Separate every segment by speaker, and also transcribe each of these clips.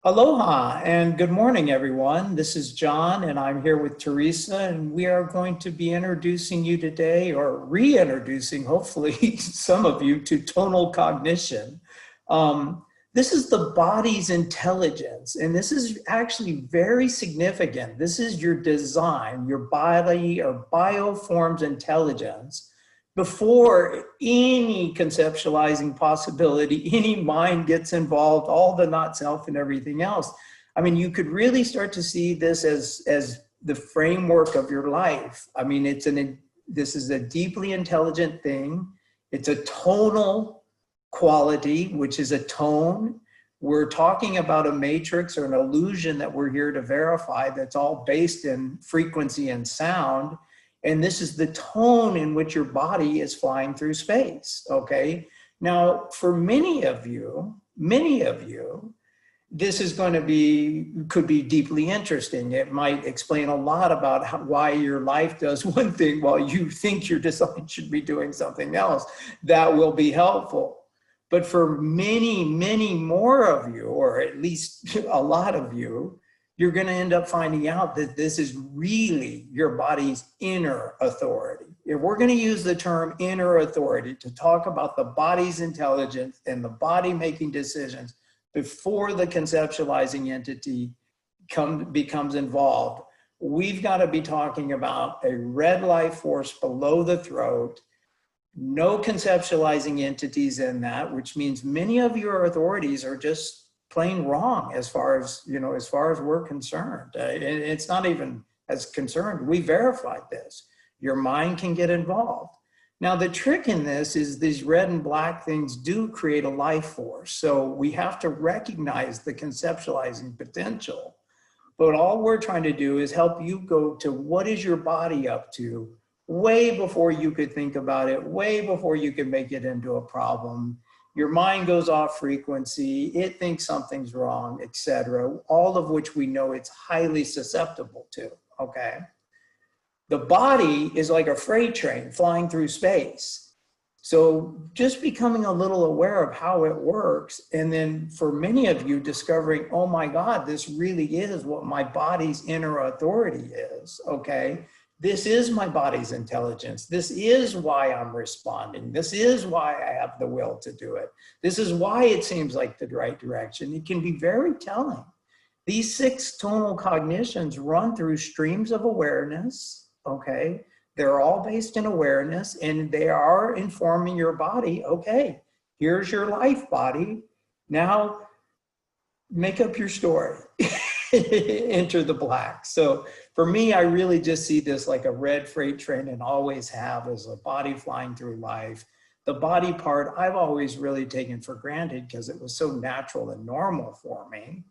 Speaker 1: Aloha and good morning, everyone. This is John, and I'm here with Theresa, and we are going to be introducing you today, or reintroducing, hopefully, some of you to tonal cognition. This is the body's intelligence, and this is actually very significant. This is your design, your body or bioform's intelligence before any conceptualizing possibility, any mind gets involved, all the not self and everything else. I mean, you could really start to see this as the framework of your life. I mean, this is a deeply intelligent thing. It's a tonal quality, which is a tone. We're talking about a matrix or an illusion that we're here to verify that's all based in frequency and sound. And this is the tone in which your body is flying through space, okay? Now, for many of you, this is going to could be deeply interesting. It might explain a lot about why your life does one thing while you think your design should be doing something else. That will be helpful. But for many, many more of you, or at least a lot of you, you're going to end up finding out that this is really your body's inner authority. If we're going to use the term inner authority to talk about the body's intelligence and the body making decisions before the conceptualizing entity becomes involved, we've got to be talking about a red life force below the throat, no conceptualizing entities in that, which means many of your authorities are just plain wrong as far as we're concerned. It's not even as concerned. We verified this. Your mind can get involved. Now, the trick in this is these red and black things do create a life force. So we have to recognize the conceptualizing potential. But all we're trying to do is help you go to what is your body up to way before you could think about it, way before you could make it into a problem. Your mind goes off frequency, it thinks something's wrong, etc., all of which we know it's highly susceptible to, okay? The body is like a freight train flying through space. So just becoming a little aware of how it works, and then for many of you discovering, oh my God, this really is what my body's inner authority is, okay? This is my body's intelligence. This is why I'm responding. This is why I have the will to do it. This is why it seems like the right direction. It can be very telling. These 6 tonal cognitions run through streams of awareness, okay? They're all based in awareness, and they are informing your body, okay, here's your life body. Now make up your story. Enter the black. So for me, I really just see this like a red freight train, and always have, as a body flying through life. The body part I've always really taken for granted because it was so natural and normal for me.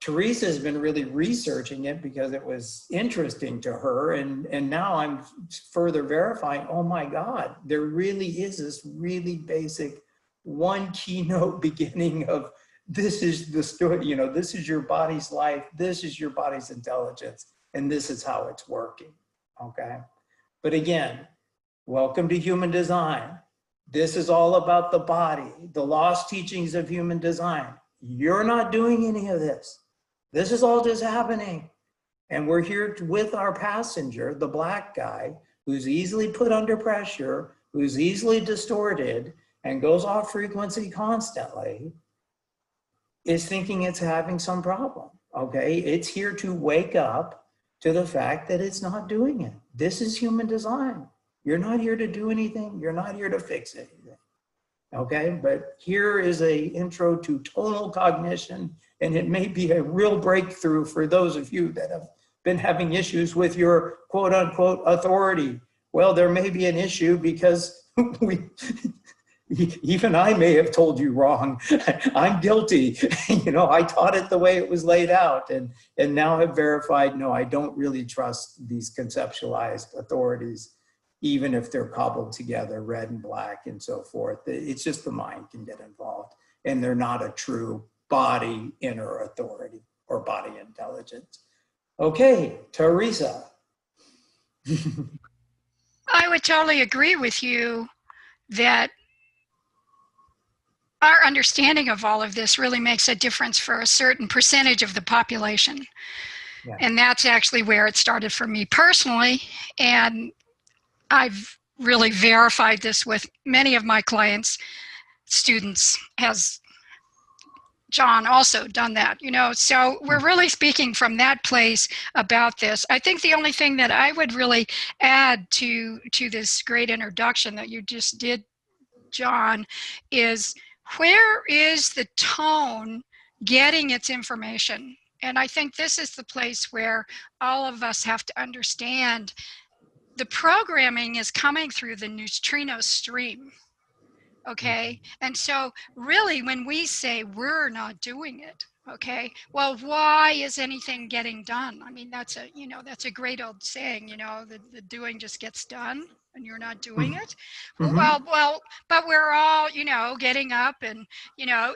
Speaker 1: Theresa has been really researching it because it was interesting to her, and now I'm further verifying, oh my God, there really is this really basic one keynote beginning of this is the story, this is your body's life, this is your body's intelligence, and this is how it's working, okay? But again, welcome to human design. This is all about the body, the lost teachings of human design. You're not doing any of this. This is all just happening. And we're here with our passenger, the black guy, who's easily put under pressure, who's easily distorted, and goes off frequency constantly, is thinking it's having some problem, okay? It's here to wake up to the fact that it's not doing it. This is human design. You're not here to do anything. You're not here to fix anything, okay? But here is a intro to tonal cognition, and it may be a real breakthrough for those of you that have been having issues with your quote unquote authority. Well, there may be an issue because even I may have told you wrong. I'm guilty. I taught it the way it was laid out, and now have verified, no, I don't really trust these conceptualized authorities, even if they're cobbled together, red and black and so forth. It's just the mind can get involved, and they're not a true body inner authority or body intelligence. Okay, Theresa.
Speaker 2: I would totally agree with you that our understanding of all of this really makes a difference for a certain percentage of the population.
Speaker 1: Yeah.
Speaker 2: And that's actually where it started for me personally. And I've really verified this with many of my clients, students, has John also done that, so we're really speaking from that place about this. I think the only thing that I would really add to this great introduction that you just did, John, is where is the tone getting its information? And I think this is the place where all of us have to understand the programming is coming through the neutrino stream. Okay. And so really when we say we're not doing it, okay, well, why is anything getting done? I mean, that's a great old saying, the doing just gets done and you're not doing it.
Speaker 1: Mm-hmm.
Speaker 2: But we're all, getting up and,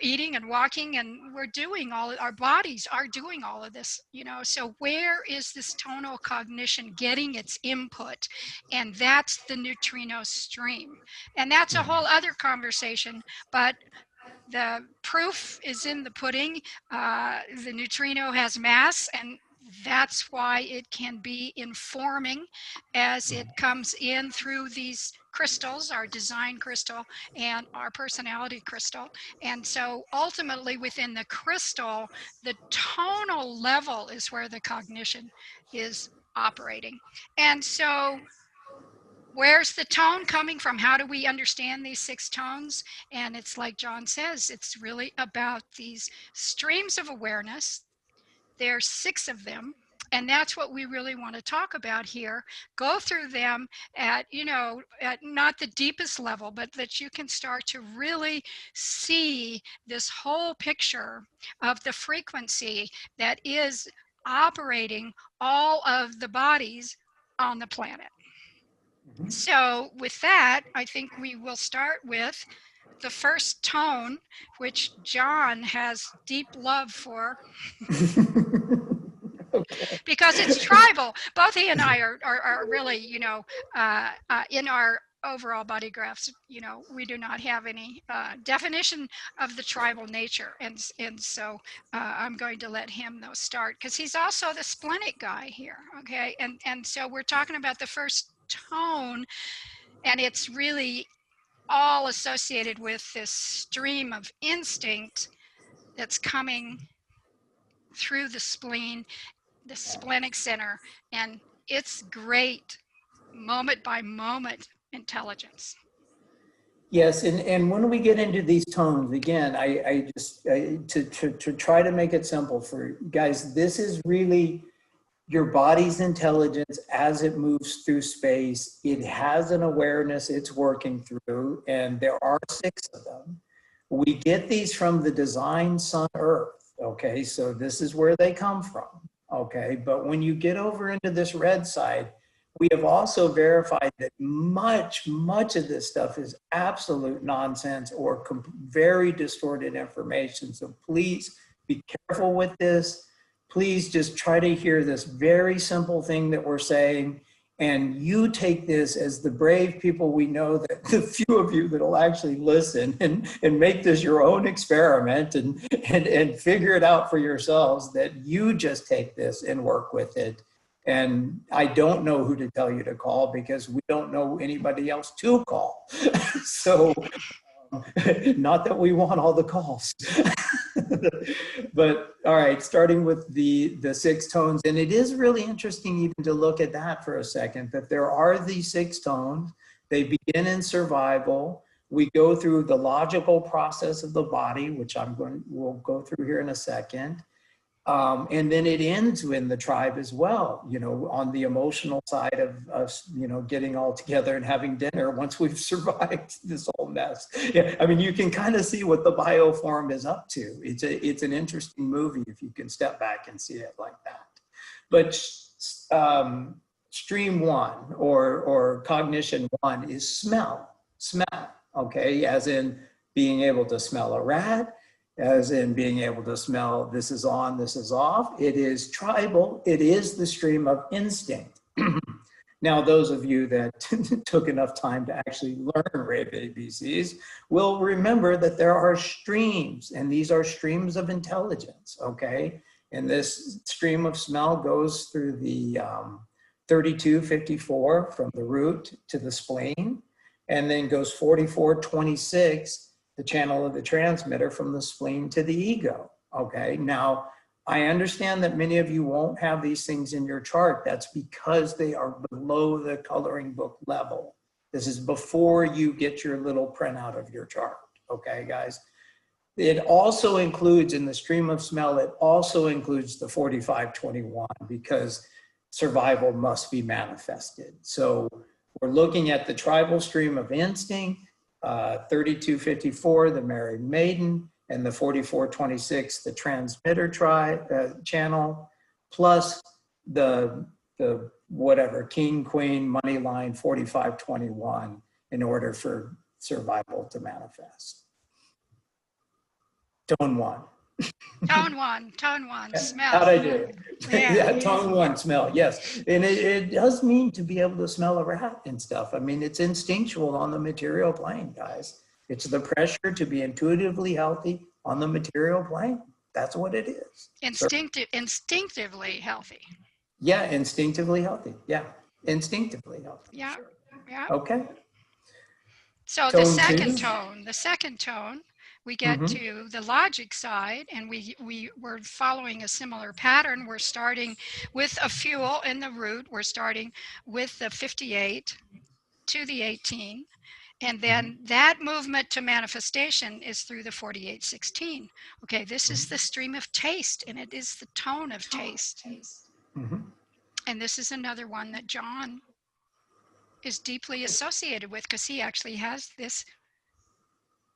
Speaker 2: eating and walking, and we're doing our bodies are doing all of this, so where is this tonal cognition getting its input? And that's the neutrino stream. And that's a whole other conversation, but the proof is in the pudding. The neutrino has mass, and that's why it can be informing as it comes in through these crystals, our design crystal and our personality crystal. And so ultimately within the crystal, the tonal level is where the cognition is operating. And so where's the tone coming from? How do we understand these 6 tones? And it's like John says, it's really about these streams of awareness. There's 6 of them. And that's what we really want to talk about here. Go through them at not the deepest level, but that you can start to really see this whole picture of the frequency that is operating all of the bodies on the planet. So with that, I think we will start with the first tone, which John has deep love for.
Speaker 1: Okay.
Speaker 2: Because it's tribal. Both he and I are really, in our overall body graphs, we do not have any definition of the tribal nature. And so I'm going to let him though start, because he's also the splenic guy here, okay? And so we're talking about the first tone, and it's really all associated with this stream of instinct that's coming through the spleen, the splenic center, and it's great moment by moment intelligence.
Speaker 1: Yes, and when we get into these tones, again, to try to make it simple for guys, this is really your body's intelligence as it moves through space. It has an awareness it's working through, and there are 6 of them. We get these from the design Sun Earth, okay? So this is where they come from, okay? But when you get over into this red side, we have also verified that much of this stuff is absolute nonsense or very distorted information. So please be careful with this. Please just try to hear this very simple thing that we're saying, and you take this as the brave people we know, that the few of you that will actually listen and make this your own experiment and figure it out for yourselves, that you just take this and work with it. And I don't know who to tell you to call, because we don't know anybody else to call. So not that we want all the calls. But all right, starting with the 6 tones. And it is really interesting even to look at that for a second, that there are these 6 tones. They begin in survival. We go through the logical process of the body, which we'll go through here in a second. And then it ends in the tribe as well, on the emotional side of getting all together and having dinner once we've survived this whole mess. Yeah, I mean, you can kind of see what the bioform is up to. It's an interesting movie if you can step back and see it like that. But stream 1 or cognition 1 is smell, okay, as in being able to smell a rat, as in being able to smell this is on, this is off. It is tribal. It is the stream of instinct. Now, those of you that took enough time to actually learn rave ABCs will remember that there are streams, and these are streams of intelligence, okay? And this stream of smell goes through the 3254 from the root to the spleen, and then goes 4426, the channel of the transmitter, from the spleen to the ego, okay? Now, I understand that many of you won't have these things in your chart. That's because they are below the coloring book level. This is before you get your little printout of your chart, okay, guys? It also includes, in the stream of smell, it also includes the 4521, because survival must be manifested. So we're looking at the tribal stream of instinct, 3254, the married maiden, and the 4426, the transmitter channel, plus the whatever, king, queen, money line, 4521, in order for survival to manifest. Tone one.
Speaker 2: Tone one, smell.
Speaker 1: How'd I do?
Speaker 2: Yeah.
Speaker 1: Yeah, tone one, smell, yes. And it does mean to be able to smell a rat and stuff. I mean, it's instinctual on the material plane, guys. It's the pressure to be intuitively healthy on the material plane. That's what it is.
Speaker 2: Instinctively healthy.
Speaker 1: Yeah, instinctively healthy. Yeah, instinctively healthy.
Speaker 2: Yeah,
Speaker 1: Sure.
Speaker 2: yeah.
Speaker 1: Okay.
Speaker 2: So
Speaker 1: Tone
Speaker 2: the
Speaker 1: two.
Speaker 2: second tone, we get
Speaker 1: Mm-hmm.
Speaker 2: to the logic side, and we're following a similar pattern. We're starting with a fuel in the root. We're starting with the 58 to the 18. And then that movement to manifestation is through the 4816. Okay, this is the stream of taste, and it is the tone of taste.
Speaker 1: Mm-hmm.
Speaker 2: And this is another one that John is deeply associated with, because he actually has this.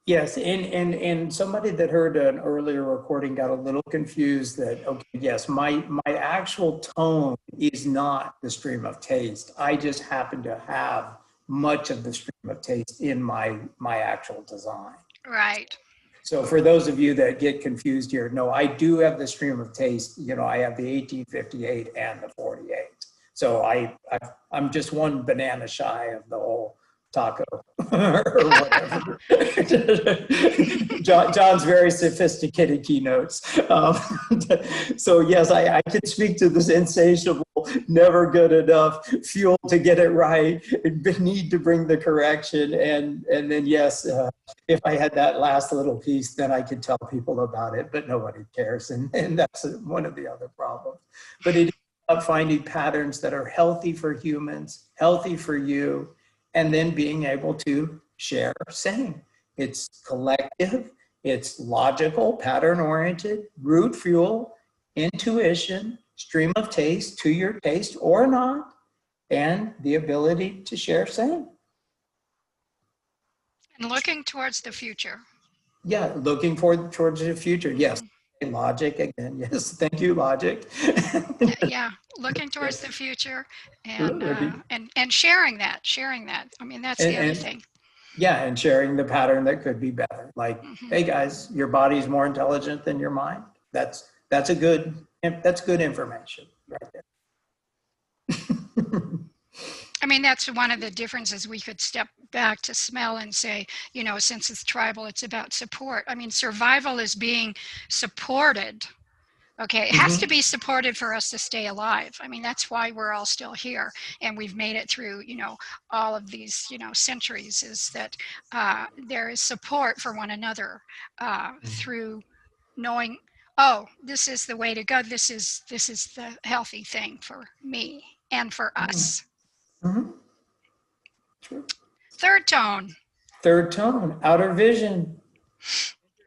Speaker 1: Yes, and somebody that heard an earlier recording got a little confused that, okay, yes, my actual tone is not the stream of taste. I just happen to have much of the stream of taste in my actual design.
Speaker 2: Right.
Speaker 1: So for those of you that get confused here, no, I do have the stream of taste. You know, I have the 1858 and the 48. So I'm just one banana shy of the whole taco or whatever. John's very sophisticated keynotes. So yes, I can speak to this insatiable, never good enough fuel to get it right, need to bring the correction. And then yes, if I had that last little piece, then I could tell people about it, but nobody cares. And that's one of the other problems. But it is about finding patterns that are healthy for humans, healthy for you, and then being able to share same. It's collective, it's logical, pattern-oriented, root fuel, intuition, stream of taste to your taste or not, and the ability to share same.
Speaker 2: And looking towards the future.
Speaker 1: Yeah, looking towards the future. Yes. Logic again. Yes. Thank you, logic.
Speaker 2: Yeah, looking towards the future, and sharing that. I mean, that's the other thing.
Speaker 1: Yeah, and sharing the pattern that could be better. Like, hey guys, your body's more intelligent than your mind. That's good information right there.
Speaker 2: I mean, that's one of the differences. We could step back to smell and say, you know, since it's tribal, it's about support. I mean, survival is being supported. Okay, it has to be supported for us to stay alive. I mean, that's why we're all still here, and we've made it through, you know, all of these, you know, centuries, is that there is support for one another through knowing, oh, this is the way to go. This is the healthy thing for me and for us.
Speaker 1: True.
Speaker 2: Third tone.
Speaker 1: Third tone, outer vision.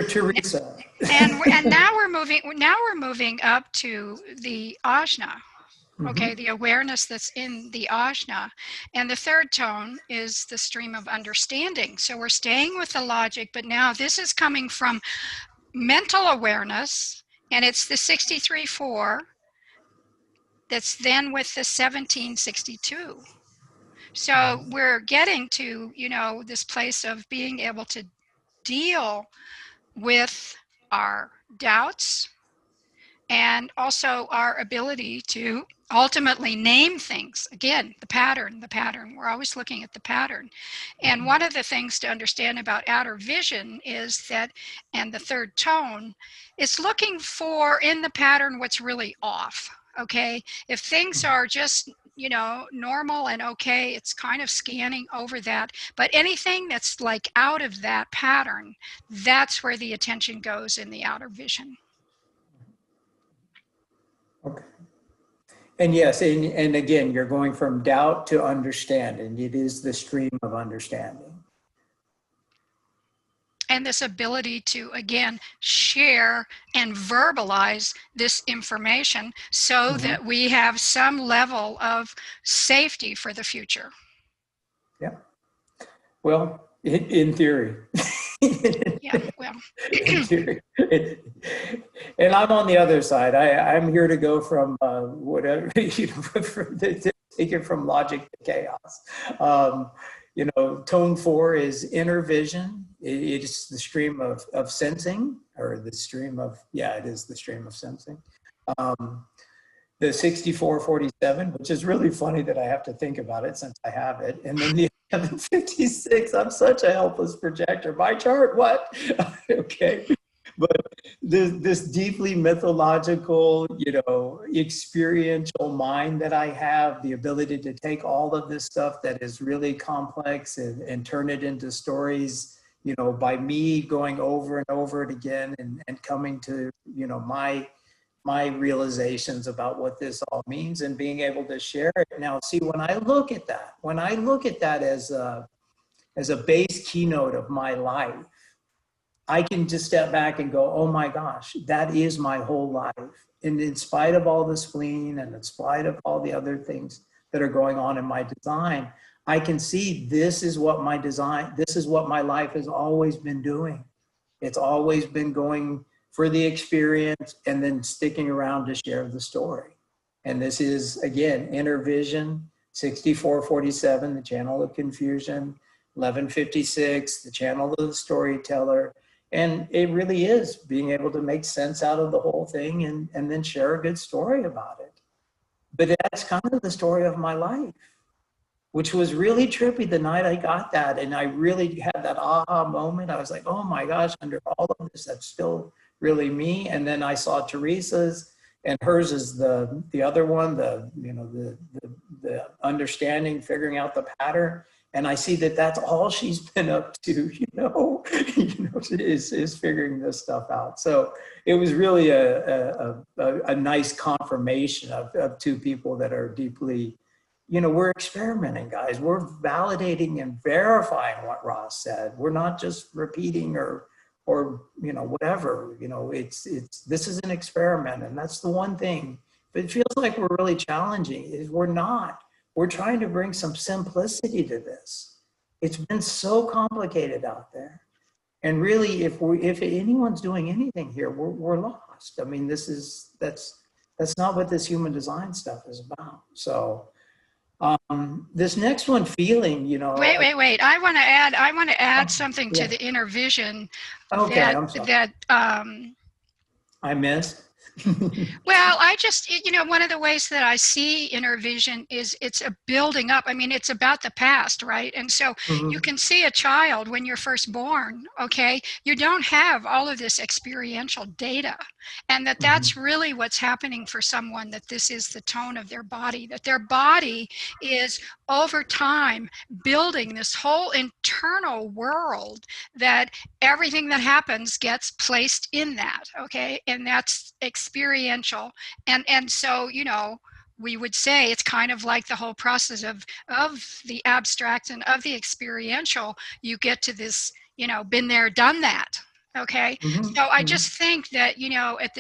Speaker 1: Theresa.
Speaker 2: And now we're moving up to the ajna. Okay, the awareness that's in the ajna. And the third tone is the stream of understanding. So we're staying with the logic, but now this is coming from mental awareness, and it's the 63-4 that's then with the 1762. So we're getting to, you know, this place of being able to deal with our doubts and also our ability to ultimately name things. Again, the pattern. We're always looking at the pattern. And one of the things to understand about outer vision is that, and the third tone, is looking for in the pattern what's really off. Okay, if things are just, you know, normal and okay, it's kind of scanning over that. But anything that's like out of that pattern, that's where the attention goes in the outer vision.
Speaker 1: Okay. And yes, and again, you're going from doubt to understanding. It is the stream of understanding.
Speaker 2: And this ability to, again, share and verbalize this information so
Speaker 1: Mhm.
Speaker 2: that we have some level of safety for the future.
Speaker 1: Yeah. Well, in theory.
Speaker 2: Yeah, well.
Speaker 1: In theory. And I'm on the other side. I'm here to go from whatever, you know, take it from logic to chaos. You know, tone 4 is inner vision. It is the stream of sensing, or the stream of, yeah, it is the stream of sensing. The 6447, which is really funny that I have to think about it since I have it. And then the 1156, I'm such a helpless projector. My chart, what? Okay. But this deeply mythological, you know, experiential mind that I have, the ability to take all of this stuff that is really complex and turn it into stories, you know, by me going over and over it again and coming to, you know, my realizations about what this all means and being able to share it. Now, see, when I look at that as a base keynote of my life, I can just step back and go, oh my gosh, that is my whole life. And in spite of all the spleen and in spite of all the other things that are going on in my design, I can see this is what my design, this is what my life has always been doing. It's always been going for the experience and then sticking around to share the story. And this is, again, inner vision, 6447, the channel of confusion, 1156, the channel of the storyteller. And it really is being able to make sense out of the whole thing and then share a good story about it. But that's kind of the story of my life, which was really trippy the night I got that. And I really had that aha moment. I was like, oh my gosh, under all of this, that's still really me. And then I saw Theresa's, and hers is the other one, the understanding, figuring out the pattern. And I see that that's all she's been up to, is figuring this stuff out. So it was really a nice confirmation of two people that are deeply, we're experimenting, guys. We're validating and verifying what Ross said. We're not just repeating or whatever. This is an experiment, and that's the one thing. But it feels like we're really challenging. Is we're not. We're trying to bring some simplicity to this. It's been so complicated out there, and really, if anyone's doing anything here, we're lost. I mean, that's not what this human design stuff is about. So. This next one, feeling,
Speaker 2: Wait. I want to add something to
Speaker 1: yeah.
Speaker 2: the inner vision
Speaker 1: Okay, I'm sorry.
Speaker 2: that
Speaker 1: I missed.
Speaker 2: well, I just, one of the ways that I see inner vision is it's a building up. I mean, it's about the past, right? And so you can see a child when you're first born, okay? You don't have all of this experiential data. And that's really what's happening for someone, that this is the tone of their body, that their body is over time building this whole internal world that everything that happens gets placed in that, okay? And that's experiential. And so, we would say it's kind of like the whole process of the abstract and of the experiential. You get to this, been there, done that. Okay. So I just think that, at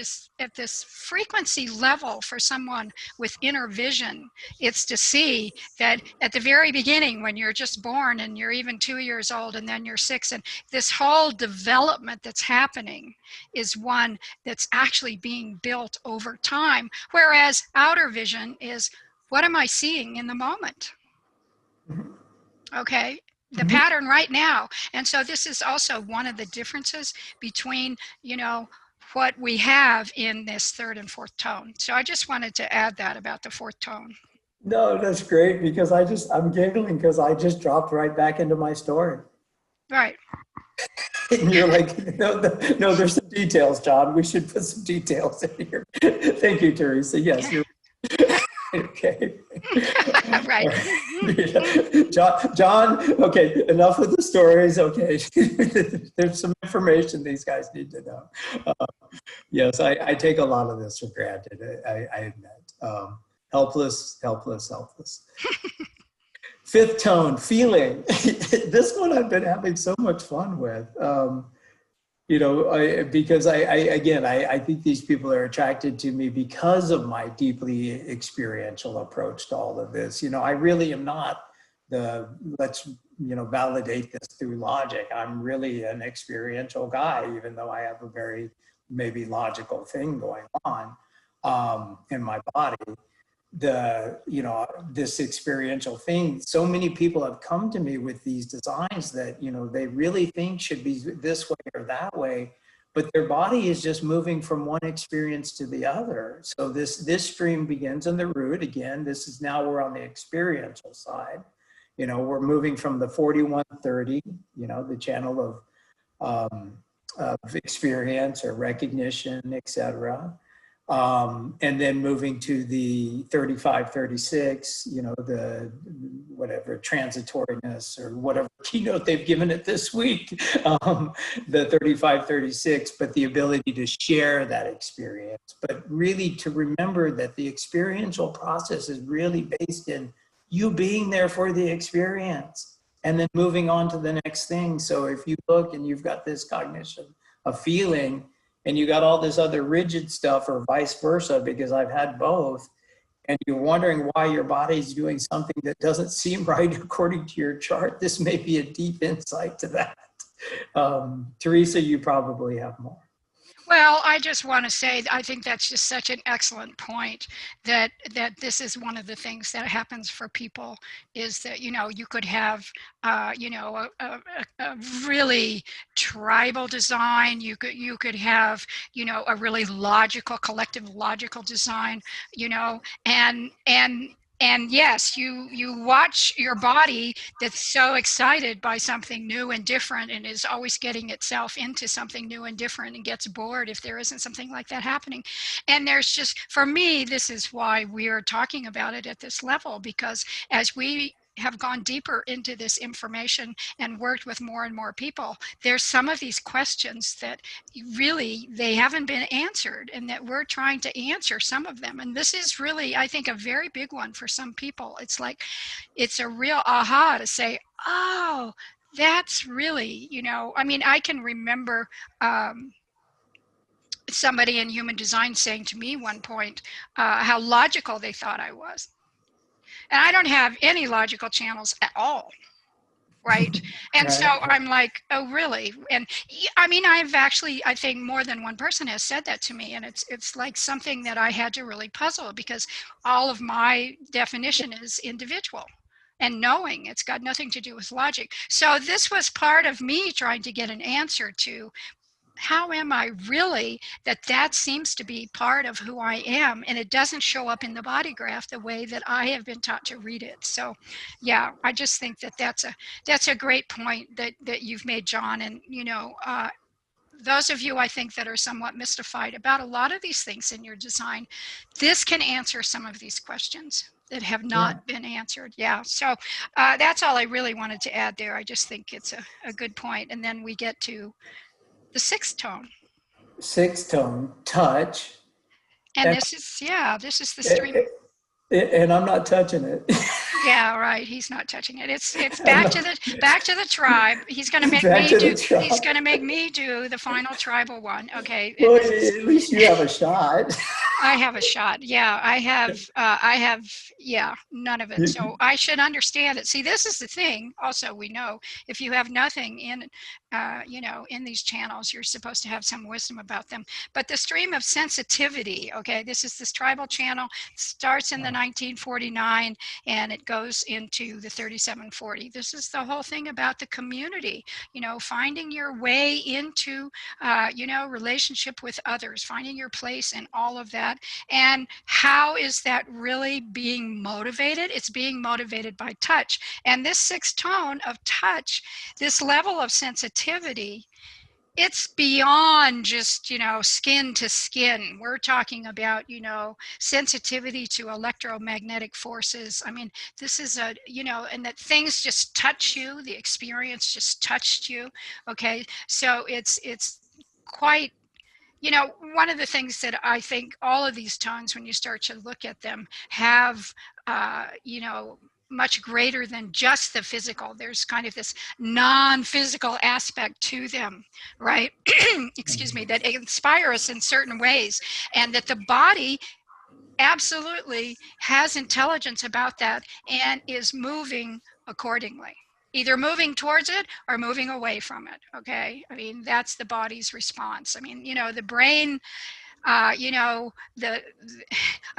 Speaker 2: this frequency level for someone with inner vision, it's to see that at the very beginning, when you're just born and you're even 2 years old and then you're 6, and this whole development that's happening is one that's actually being built over time. Whereas outer vision is, what am I seeing in the moment? Okay, the pattern right now. And so this is also one of the differences between, what we have in this third and fourth tone. So I just wanted to add that about the fourth tone.
Speaker 1: No, that's great because I'm giggling because I just dropped right back into my story.
Speaker 2: Right.
Speaker 1: And you're like, no, no, there's some details, John. We should put some details in here. Thank you, Theresa. Yes, you're okay.
Speaker 2: Right.
Speaker 1: John, okay, enough with the stories. Okay, there's some information these guys need to know. Yes, I take a lot of this for granted. I admit. Helpless, helpless, helpless. Fifth tone, feeling. This one I've been having so much fun with. Because I think these people are attracted to me because of my deeply experiential approach to all of this. I really am not let's validate this through logic. I'm really an experiential guy, even though I have a very maybe logical thing going on in my body. This experiential thing, so many people have come to me with these designs that they really think should be this way or that way, but their body is just moving from one experience to the other. So this stream begins in the root. Again, we're on the experiential side. We're moving from the 4130, the channel of experience or recognition, etc. And then moving to the 3536, the whatever transitoriness or whatever keynote they've given it this week, the 3536, but the ability to share that experience, but really to remember that the experiential process is really based in you being there for the experience and then moving on to the next thing. So if you look and you've got this cognition of feeling, and you got all this other rigid stuff or vice versa, because I've had both, and you're wondering why your body's doing something that doesn't seem right according to your chart, this may be a deep insight to that. Theresa, you probably have more.
Speaker 2: Well, I just want to say, I think that's just such an excellent point that this is one of the things that happens for people is that, you could have, a really tribal design. You could have, a really logical, collective logical design, and yes, you watch your body that's so excited by something new and different and is always getting itself into something new and different and gets bored if there isn't something like that happening. And there's just, for me, this is why we're talking about it at this level, because as we have gone deeper into this information and worked with more and more people, there's some of these questions that really they haven't been answered and that we're trying to answer some of them. And this is really, I think, a very big one for some people. It's like, it's a real aha to say, oh, that's really, I can remember somebody in human design saying to me one point how logical they thought I was. And I don't have any logical channels at all, right? And so I'm like, oh, really? And I've actually, I think more than one person has said that to me, and it's like something that I had to really puzzle, because all of my definition is individual and knowing. It's got nothing to do with logic. So this was part of me trying to get an answer to, how am I really, that seems to be part of who I am, and it doesn't show up in the body graph the way that I have been taught to read it. So yeah, I just think that's a great point that you've made, John. And those of you, I think, that are somewhat mystified about a lot of these things in your design, this can answer some of these questions that have not been answered. Yeah, so that's all I really wanted to add there. I just think it's a good point. And then we get to the sixth tone.
Speaker 1: Sixth tone, touch.
Speaker 2: And this is the stream.
Speaker 1: And I'm not touching it.
Speaker 2: Yeah, right. He's not touching it. It's back to the tribe. He's going to make me do. He's going to make me do the final tribal one. Okay.
Speaker 1: Well, at least you have a shot.
Speaker 2: I have a shot. Yeah, yeah, none of it. So I should understand it. See, this is the thing. Also, we know if you have nothing in, in these channels, you're supposed to have some wisdom about them. But the stream of sensitivity, okay, this is this tribal channel, starts in the 1949 and it goes into the 3740. This is the whole thing about the community, finding your way into, relationship with others, finding your place in all of that. And how is that really being motivated? It's being motivated by touch. And this sixth tone of touch, this level of sensitivity, it's beyond just, skin to skin. We're talking about, sensitivity to electromagnetic forces. I mean, this is and that things just touch you, the experience just touched you. Okay. So it's quite, one of the things that I think all of these tones, when you start to look at them, have, much greater than just the physical. There's kind of this non-physical aspect to them, right? Excuse me, that inspire us in certain ways, and that the body absolutely has intelligence about that and is moving accordingly, either moving towards it or moving away from it. Okay, I mean, that's the body's response. I mean, the brain, the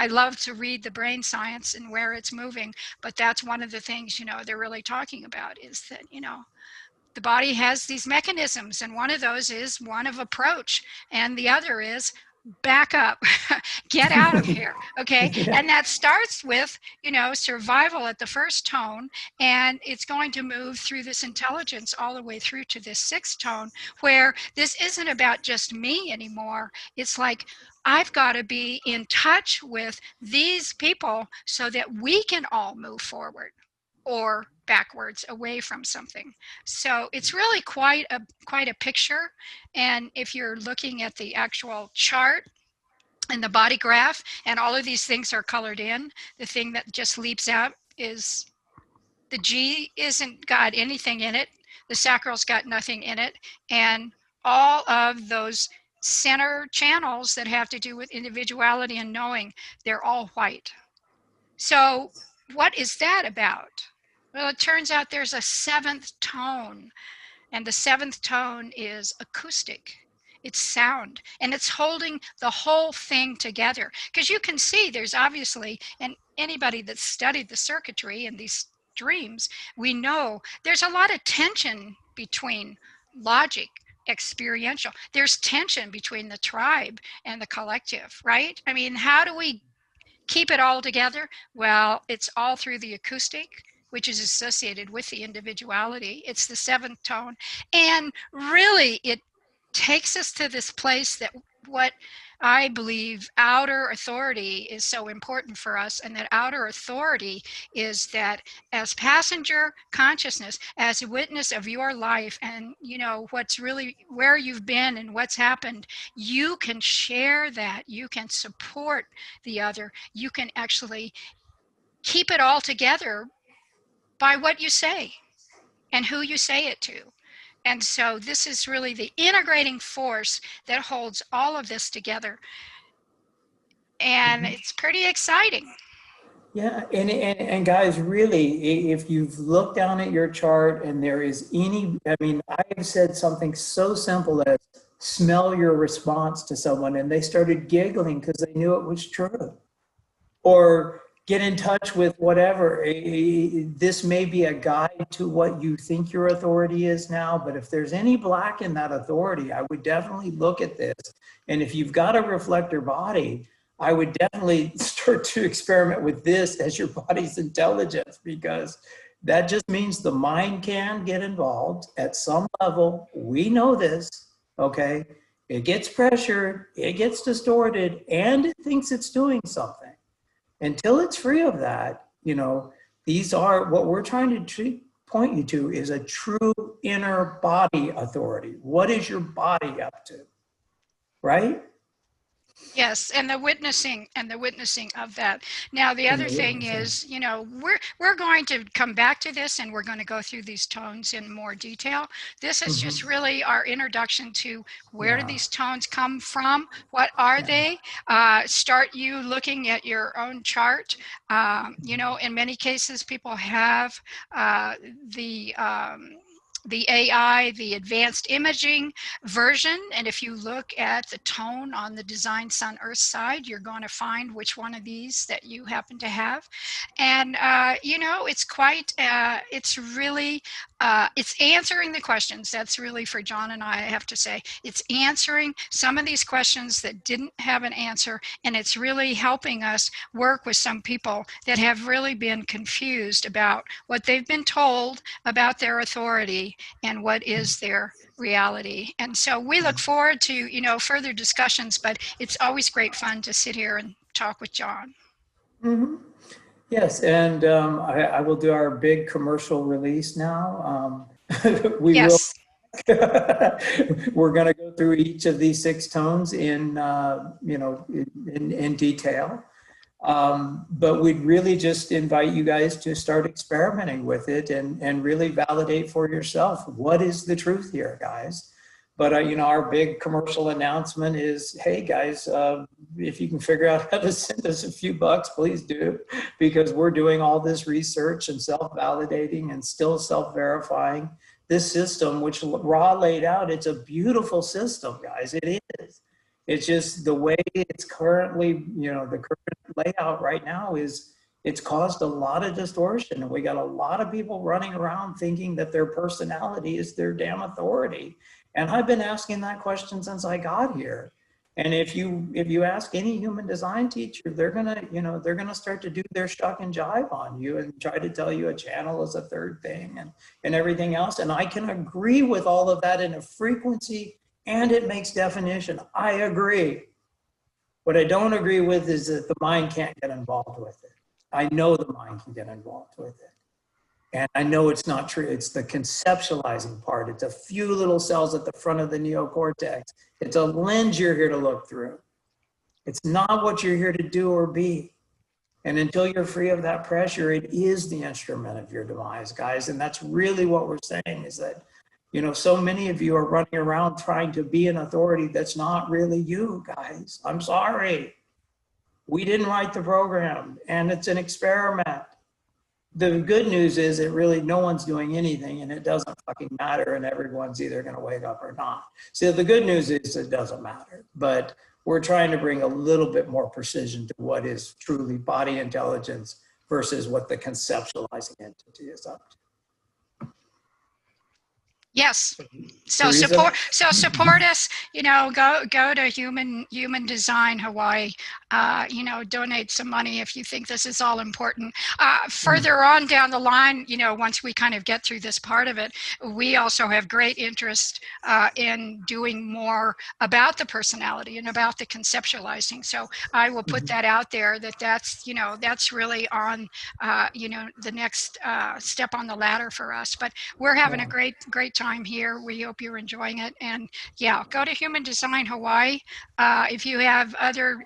Speaker 2: I love to read the brain science and where it's moving, but that's one of the things, they're really talking about, is that, the body has these mechanisms, and one of those is one of approach, and the other is back up, get out of here. Okay.
Speaker 1: Yeah.
Speaker 2: And that starts with, survival at the first tone, and it's going to move through this intelligence all the way through to this sixth tone, where this isn't about just me anymore. It's like, I've got to be in touch with these people so that we can all move forward or backwards away from something. So it's really quite a picture. And if you're looking at the actual chart and the body graph, and all of these things are colored in, the thing that just leaps out is the G isn't got anything in it, the sacral's got nothing in it, and all of those center channels that have to do with individuality and knowing, they're all white. So what is that about? Well, it turns out there's a seventh tone, and the seventh tone is acoustic. It's sound, and it's holding the whole thing together. Because you can see there's obviously, and anybody that's studied the circuitry and these dreams, we know there's a lot of tension between logic, experiential. There's tension between the tribe and the collective, right? I mean, how do we keep it all together? Well, it's all through the acoustic, which is associated with the individuality. It's the seventh tone. And really, it takes us to this place that what I believe outer authority is so important for us. And that outer authority is that as passenger consciousness, as a witness of your life, and what's really where you've been and what's happened, you can share that, you can support the other, you can actually keep it all together by what you say and who you say it to. And so this is really the integrating force that holds all of this together. And it's pretty exciting.
Speaker 1: Yeah, and guys, really, if you've looked down at your chart and there is any, I mean, I have said something so simple as smell your response to someone, and they started giggling because they knew it was true. Or get in touch with whatever. This may be a guide to what you think your authority is now, but if there's any black in that authority, I would definitely look at this. And if you've got a reflector body, I would definitely start to experiment with this as your body's intelligence, because that just means the mind can get involved at some level. We know this, okay? It gets pressured, it gets distorted, and it thinks it's doing something. Until it's free of that, these are what we're trying to point you to is a true inner body authority. What is your body up to, right?
Speaker 2: Yes, and the witnessing of that. Now, the
Speaker 1: And
Speaker 2: other
Speaker 1: the
Speaker 2: thing
Speaker 1: witnessing.
Speaker 2: is, we're going to come back to this, and we're going to go through these tones in more detail. This is just
Speaker 1: Hmm.
Speaker 2: really our introduction to where do
Speaker 1: Yeah.
Speaker 2: these tones come from? What are
Speaker 1: Yeah.
Speaker 2: they? Start you looking at your own chart. In many cases, people have uh, the the AI, the advanced imaging version. And if you look at the tone on the Design Sun Earth side, you're going to find which one of these that you happen to have. And, it's quite, it's really, it's answering the questions. That's really for John and I have to say. It's answering some of these questions that didn't have an answer. And it's really helping us work with some people that have really been confused about what they've been told about their authority and what is their reality. And so we look forward to, further discussions, but it's always great fun to sit here and talk with John.
Speaker 1: Hmm. Yes, and I will do our big commercial release now. We will.
Speaker 2: Yes.
Speaker 1: We're going to go through each of these six tones in detail. But we'd really just invite you guys to start experimenting with it and really validate for yourself what is the truth here, guys. But our big commercial announcement is, hey guys, if you can figure out how to send us a few bucks, please do, because we're doing all this research and self-validating and still self-verifying this system, which Ra laid out. It's a beautiful system, guys. It is. It's just the way it's currently, the current layout right now is it's caused a lot of distortion. And we got a lot of people running around thinking that their personality is their damn authority. And I've been asking that question since I got here. And if you ask any human design teacher, they're gonna start to do their shuck and jive on you and try to tell you a channel is a third thing and everything else. And I can agree with all of that in a frequency, and it makes definition. I agree. What I don't agree with is that the mind can't get involved with it. I know the mind can get involved with it. And I know it's not true. It's the conceptualizing part. It's a few little cells at the front of the neocortex. It's a lens you're here to look through. It's not what you're here to do or be. And until you're free of that pressure, it is the instrument of your demise, guys. And that's really what we're saying is that, so many of you are running around trying to be an authority that's not really you, guys. I'm sorry. We didn't write the program, and it's an experiment. The good news is that really no one's doing anything, and it doesn't fucking matter, and everyone's either going to wake up or not. So the good news is it doesn't matter, but we're trying to bring a little bit more precision to what is truly body intelligence versus what the conceptualizing entity is up
Speaker 2: Yes.
Speaker 1: to.
Speaker 2: So
Speaker 1: Theresa?
Speaker 2: support us, go to Human Design Hawaii, donate some money if you think this is all important. Further on down the line, once we kind of get through this part of it, we also have great interest in doing more about the personality and about the conceptualizing. So I will put that out there that's really on, the next step on the ladder for us. But we're having a
Speaker 1: Yeah.
Speaker 2: great time here. We hope you're enjoying it. And yeah, go to Human Design Hawaii. If you have other,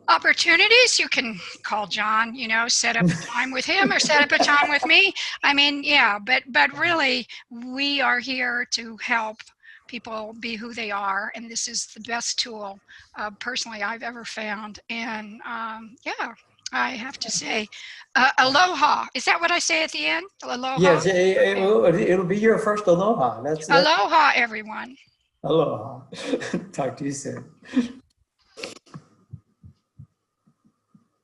Speaker 2: opportunities, you can call John, set up a time with him or set up a time with me. I mean, yeah, but really, we are here to help people be who they are. And this is the best tool, personally, I've ever found. And yeah, I have to say, aloha. Is that what I say at the end? Aloha?
Speaker 1: Yes,
Speaker 2: Okay.
Speaker 1: it'll be your first aloha. That's
Speaker 2: Aloha, everyone.
Speaker 1: aloha. Talk to you soon.